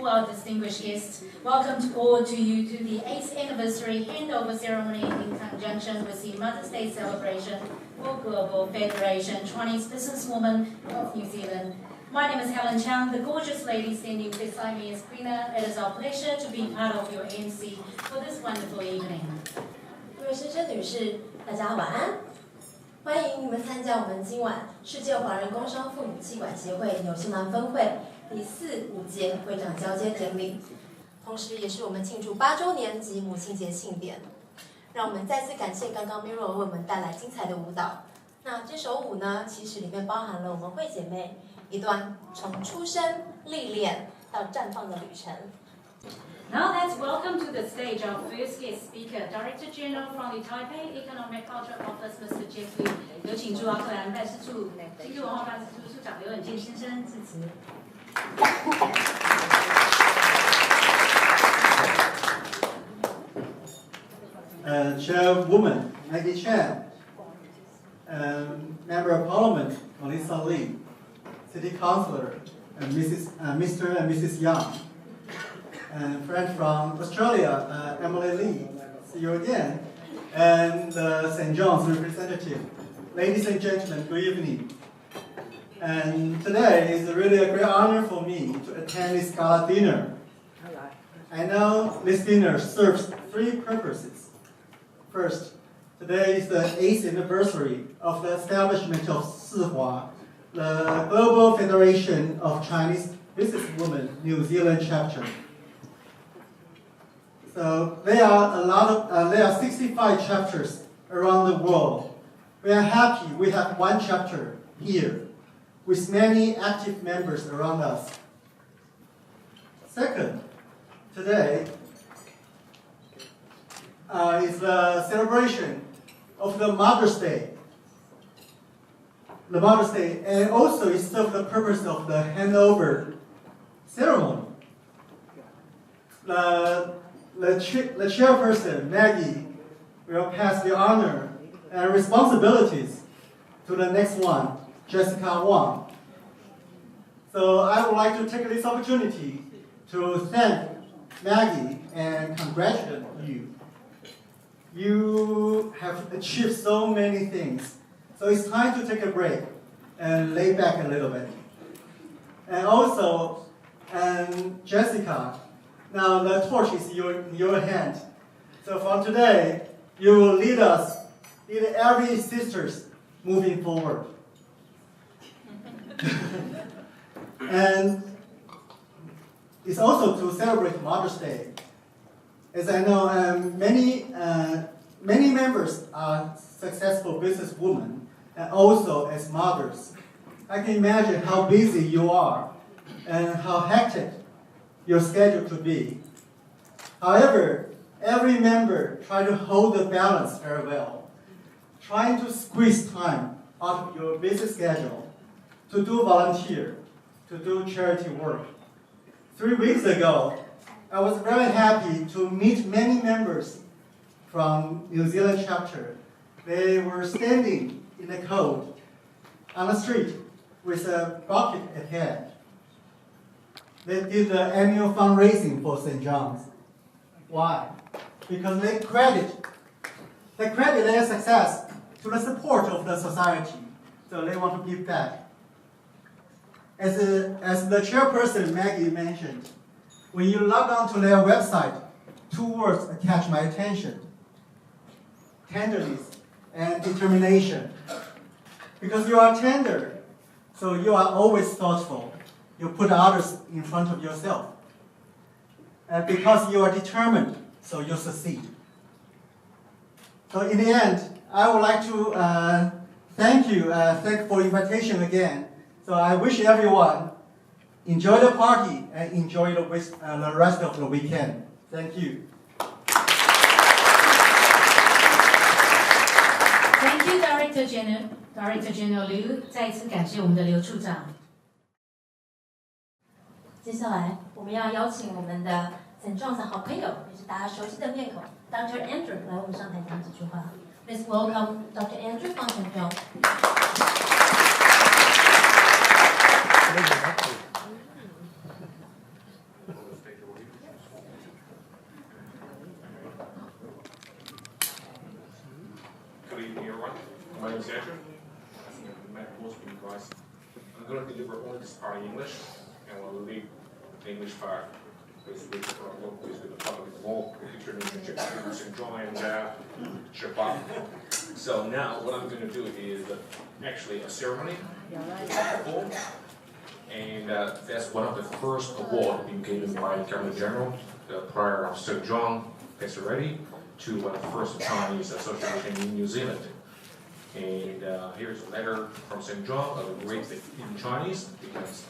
our distinguished guests. Welcome all to you to the 8th anniversary handover ceremony in conjunction with the Mother's Day celebration for Global Federation Chinese Businesswomen of New Zealand. My name is Helen Chang, the gorgeous lady standing beside me is Quina. It is our pleasure to be part of your MC for this wonderful evening. 各位先生、女士，大家晚安！欢迎你们参加我们今晚世界华人工商妇女气管协会纽西兰分会第4、5届会长交接典礼，同时也是我们庆祝8周年及母亲节庆典。让我们再次感谢刚刚 Miro 为我们带来精彩的舞蹈。那这首舞呢，其实里面包含了我们慧姐妹一段从出生、历练到绽放的旅程。Now let's welcome to the stage our first guest speaker, Director General from the Taipei Economic Culture Office, Mr. Jeff Liu. 有请驻奥克兰办事处经济文化办事处处长刘永健先生致辞。Chairwoman Maggie Shen, Member of Parliament Melissa Lee, City Councillor Mr. and Mrs. Young, and friend from Australia Emily Lee, see you again, and St. John's representative. Ladies and gentlemen, good evening. And today is really a great honor for me to attend this gala dinner. I know this dinner serves 3 purposes. First, today is the 8th anniversary of the establishment of Sihua, the Global Federation of Chinese Businesswomen New Zealand chapter. So there are 65 chapters around the world. We are happy we have one chapter here, with many active members around us. Second, today is the celebration of the Mother's Day. The Mother's Day, and also it serves the purpose of the handover ceremony. The chairperson, Maggie, will pass the honor and responsibilities to the next one, Jessica Wang. So I would like to take this opportunity to thank Maggie and congratulate you. You have achieved so many things. So it's time to take a break and lay back a little bit. And also, Jessica, now the torch is in your hand. So from today, you will lead every sisters moving forward. And it's also to celebrate Mother's Day. As I know, many members are successful businesswomen and also as mothers. I can imagine how busy you are and how hectic your schedule could be. However, every member try to hold the balance very well, trying to squeeze time out of your busy schedule to do volunteer, to do charity work. 3 weeks ago, I was very happy to meet many members from New Zealand chapter. They were standing in the cold on the street with a bucket at hand. They did the annual fundraising for St. John's. Why? Because they credit their success to the support of the society. So they want to give back. As the chairperson Maggie mentioned, when you log on to their website, 2 words catch my attention: tenderness and determination. Because you are tender, so you are always thoughtful. You put others in front of yourself. And because you are determined, so you succeed. So in the end, I would like to thank for the invitation again. So I wish everyone enjoy the party and enjoy the rest of the weekend. Thank you. Thank you, Director General Liu. 再一次感谢我们的刘处长。接下来，我们要邀请我们的 St. John's 的好朋友，也是大家熟悉的面孔 ，Dr. Andrew 来我们上台讲几句话。Please welcome Dr. Andrew from St. John. I'm going to deliver only this part in English, and we'll leave the English part with the public more future relationship between St. John and Shippa. So now what I'm going to do is actually a ceremony, and that's one of the first awards being given by the Governor General, the Prior of St. John, Pesseretti, to one of the first Chinese association in New Zealand. And here's a letter from St. John, written in Chinese, because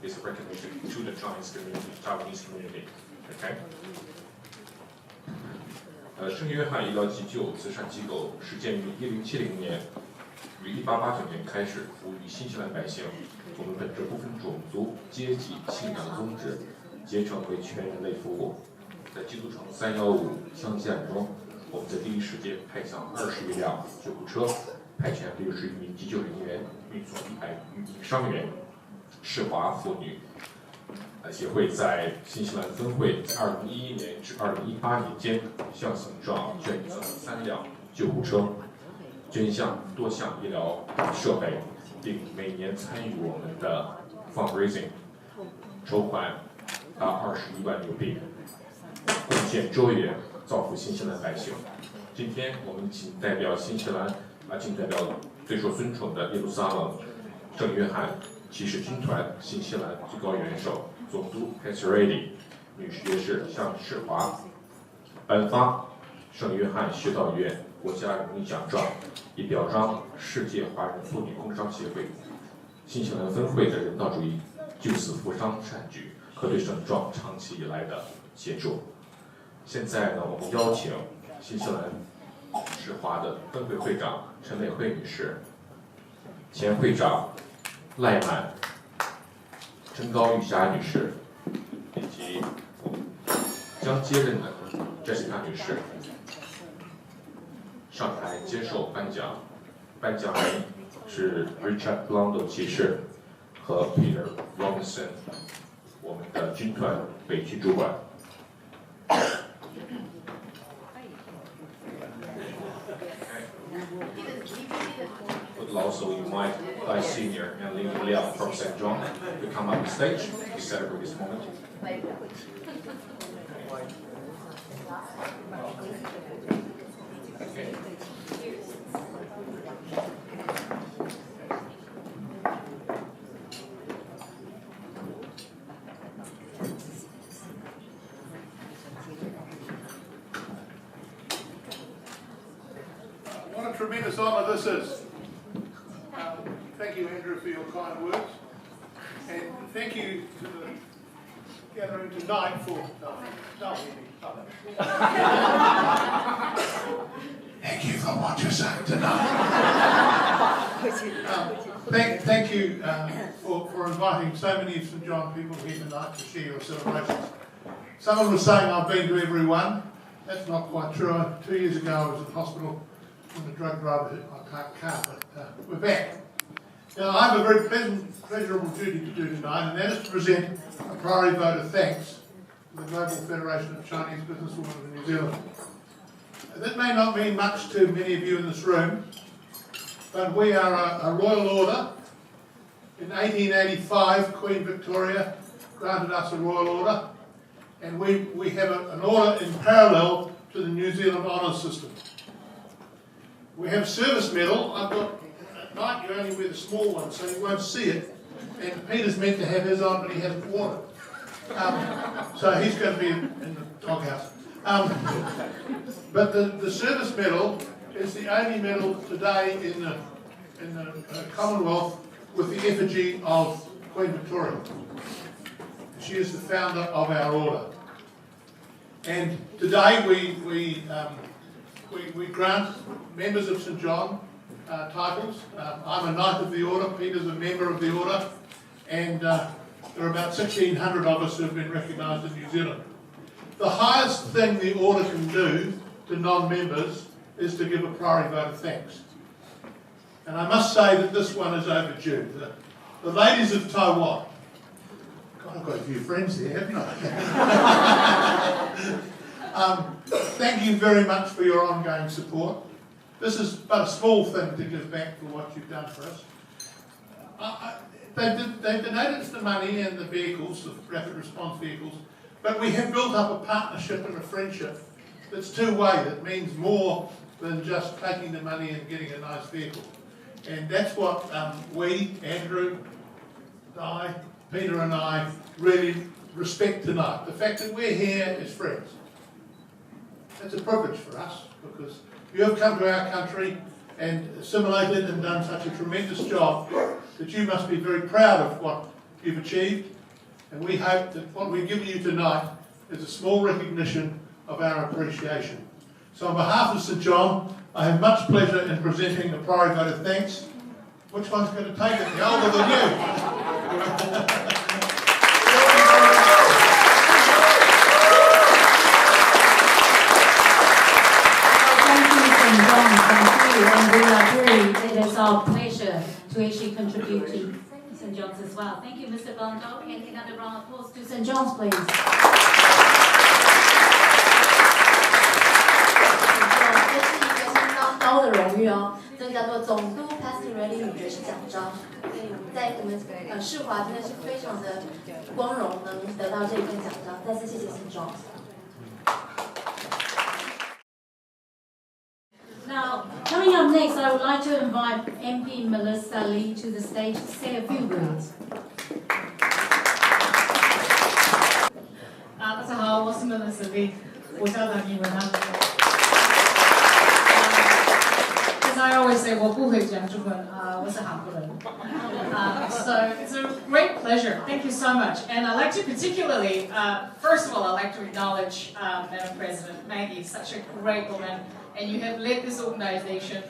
it's a recognition to the Chinese community, Taiwanese community. Okay. 圣约翰医疗急救慈善机构是建于1070年，于1889年开始服务于新西兰百姓。我们本着不分种族、阶级、信仰宗旨，竭诚为全人类服务。在基督城315枪击案中，我们在第一时间派向20余辆救护车，派遣61名急救人员，运送100余名伤员。世华妇女协会在新西兰分会在2011年至2018年间向省状捐赠3辆救护车，捐项多项医疗设备，并每年参与我们的 fundraising， 筹款达21万纽币，贡献周元，造福新西兰百姓。今天我们仅代表新西兰，仅代表最受尊崇的耶路撒冷圣约翰骑士军团新西兰最高元首总督 Pesseretti 女爵士向世华颁发圣约翰修道院国家荣誉奖状，以表彰世界华人妇女工伤协会新西兰分会的人道主义救死扶伤善举和对省状长期以来的协助。现在呢，我们邀请新西兰世华的分会会长陈美惠女士、前会长赖满、陈高玉霞女士以及将接任的 Jessica 女士上台接受颁奖。颁奖人是 Richard Blondo 骑士和 Peter Robinson 我们的军团北区主管。Would also invite Vice Senior and Ling Liao from St. John to come up on stage to celebrate this moment. Okay. What a tremendous honour this is. Thank you, Andrew, for your kind words. And thank you to the gathering tonight for... Thank you for what you're saying tonight. Thank you for inviting so many of St. John people here tonight to share your celebrations. Someone was saying I've been to every one. That's not quite true. 2 years ago I was in hospital when the drug driver hit my car, but we're back. Now I have a very pleasurable duty to do tonight, and that is to present a priority vote of thanks to the Global Federation of Chinese Businesswomen of New Zealand. That may not mean much to many of you in this room, but we are a royal order. In 1885, Queen Victoria granted us a royal order, and we have an order in parallel to the New Zealand honours system. We have service medal. I've got, at night you only wear the small one, so you won't see it. And Peter's meant to have his on, but he hasn't worn it. So he's going to be in the doghouse. But the service medal is the only medal today in the Commonwealth with the effigy of Queen Victoria. She is the founder of our order. And today we grant members of St. John titles. I'm a Knight of the Order, Peter's a member of the Order, and there are about 1,600 of us who have been recognised in New Zealand. The highest thing the Order can do to non-members is to give a priority vote of thanks. And I must say that this one is overdue. The ladies of Taiwan, God, I've got a few friends here, haven't I? Thank you very much for your ongoing support. This is but a small thing to give back for what you've done for us. they've donated us the money and the vehicles, the rapid response vehicles, but we have built up a partnership and a friendship that's two-way, that means more than just taking the money and getting a nice vehicle. And that's what we, Andrew, Peter and I, really respect tonight. The fact that we're here as friends. That's a privilege for us, because you have come to our country and assimilated and done such a tremendous job that you must be very proud of what you've achieved. And we hope that what we've given you tonight is a small recognition of our appreciation. So on behalf of St John, I have much pleasure in presenting a priority vote of thanks. Which one's going to take it? The older than you? And we are very, it is our pleasure to actually contribute to St John's as well. Thank you, Mr. Bondo, and another round of applause to St John's, please. 这是一个相当高的荣誉哦，这个叫做总督 Pastorelli 女爵士奖章。所以在我们世华真的是非常的光荣能得到这一份奖章，再次谢谢 St John。 Now, coming up next, I would like to invite MP Melissa Lee to the stage to say a few words. 大家好，我是 Melissa Lee， 我叫的英文啊。As I always say, 我不会讲中文，我是韩国人。So it's a great pleasure. Thank you so much. And I'd like to particularly, first of all, I'd like to acknowledge Madam President Maggie, such a great woman. And you have led this organization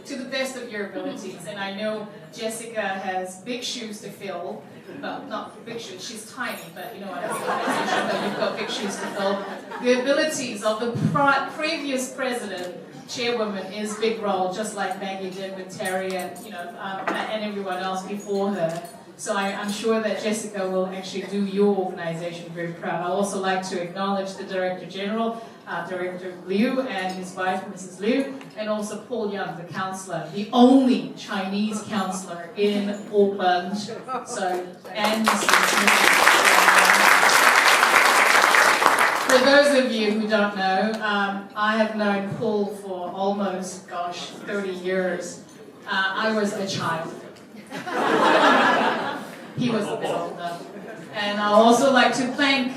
to the best of your abilities. And I know Jessica has big shoes to fill. Well, not big shoes, she's tiny, but you know what I mean. But you've got big shoes to fill. The abilities of the previous president, chairwoman, is big role, just like Maggie did with Terry and and everyone else before her. So I'm sure that Jessica will actually do your organization very proud. I'd also like to acknowledge the Director General, Director Liu and his wife, Mrs. Liu, and also Paul Young, the councillor, the only Chinese councillor in Auckland. So, and for those of you who don't know, I have known Paul for almost, 30 years. I was a child. He was a bit older. And I'd also like to thank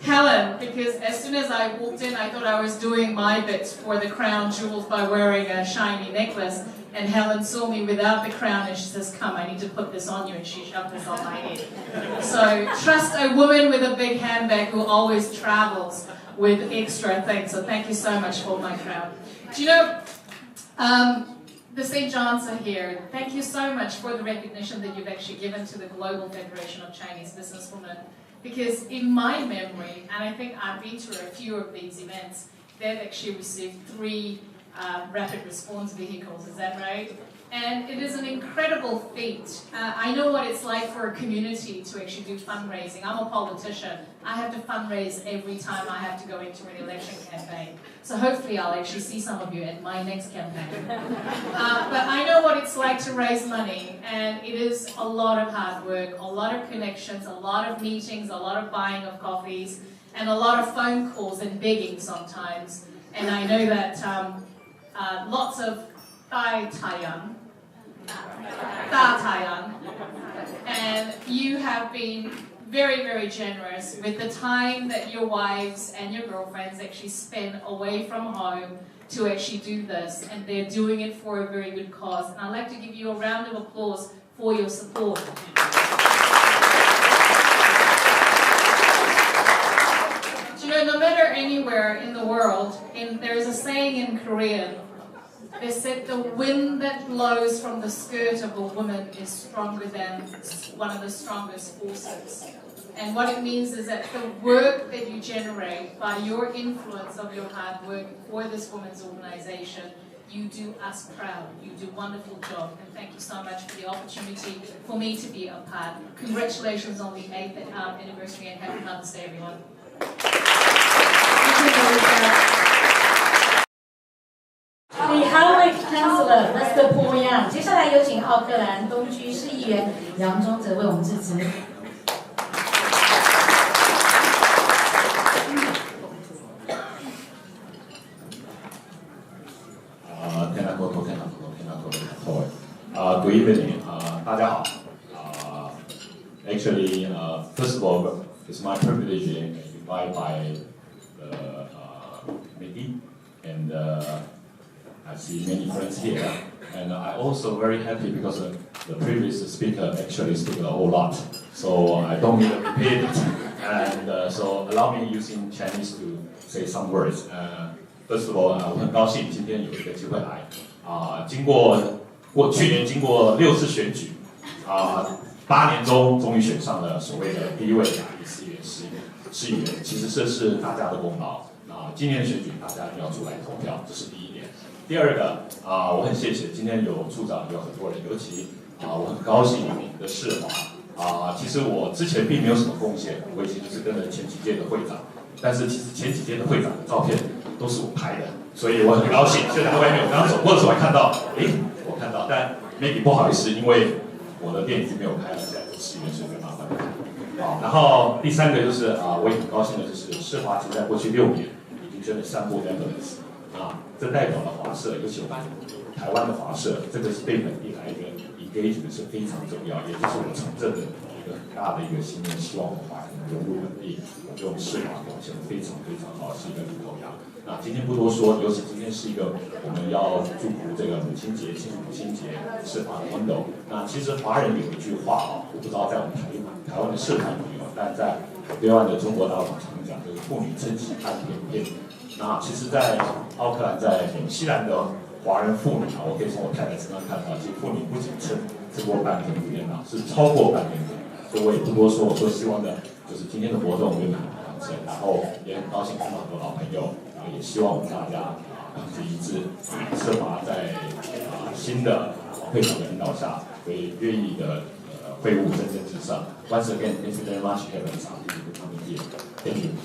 Helen, because as soon as I walked in, I thought I was doing my bit for the crown jewels by wearing a shiny necklace. And Helen saw me without the crown and she says, come, I need to put this on you. And she shoved this on my head. So trust a woman with a big handbag who always travels with extra things. So thank you so much for my crown. Do you know, the St. John's are here. Thank you so much for the recognition that you've actually given to the Global Federation of Chinese Businesswomen. Because in my memory, and I think I've been to a few of these events, they've actually received 3 rapid response vehicles, is that right? And it is an incredible feat. I know what it's like for a community to actually do fundraising. I'm a politician. I have to fundraise every time I have to go into an election campaign. So hopefully I'll actually see some of you at my next campaign. But I know what it's like to raise money, and it is a lot of hard work, a lot of connections, a lot of meetings, a lot of buying of coffees, and a lot of phone calls and begging sometimes. And I know that lots of Da Taiyang, and you have been very, very generous with the time that your wives and your girlfriends actually spend away from home to actually do this, and they're doing it for a very good cause. And I'd like to give you a round of applause for your support. Do you know, no matter anywhere in the world, there is a saying in Korean. They said the wind that blows from the skirt of a woman is stronger than one of the strongest forces. And what it means is that the work that you generate by your influence of your hard work for this women's organization, you do us proud. You do a wonderful job. And thank you so much for the opportunity for me to be a part. Congratulations on the 8th anniversary and happy Mother's Day, everyone. The Howard Councillor, Mr. Paul Young. 接下来有有请奥克兰东区市议员杨宗泽为我们致辞。Good evening. 大家好。Actually, first of all, it's my privilege and invited by Mickey, and I see many friends here. And I also very happy because the previous speaker actually spoke a whole lot, so I don't need to repeat it. And so allow me using Chinese to say some words. First of all, 我很高兴今天有一个机会来。去年经过6次选举，8年中终于选上了所谓的第一位亚裔市议员，其实这是大家的功劳。今年的选举大家一定要出来投票，这是第一点。第二个我很谢谢今天有处长有很多人，尤其我很高兴的世华其实我之前并没有什么贡献，我以前就是跟着前几届的会长，但是其实前几届的会长的照片都是我拍的，所以我很高兴。现在在外面，我刚刚走过的时候还看到，我看到，但 maybe 不好意思，因为我的店已经没有开了，现在做市议员，所以麻烦你。然后第三个就是我也很高兴的就是世华其实在过去6年已经真的3部 Netflix 这代表了华社，尤其我们台湾的华社，这个是对本地来一个 engagement 是非常重要，也就是我从政的一个很大的一个心愿，希望我们华人融入本地。我觉得我们世华表现得非常非常好，是一个领头羊。那今天不多说，尤其今天是一个我们要祝福这个母亲节，庆祝母亲节，世华的 Handover。那其实华人有一句话我不知道在我们台湾的社团有没有，但在对岸的中国大陆常讲，就是妇女撑起半边天。那其实，在奥克兰，在纽西兰的华人妇女我可以从我太太身上看到，其实妇女不仅撑过半边天是超过半边天。所以我也不多说，我说希望的就是今天的活动圆满完成，然后也很高兴看到很多老朋友，然后也希望我们大家团结一致，世华在新的会长的领导下，会愿意的会务蒸蒸日上。Once again, thank you very much, Kevin. Thank you.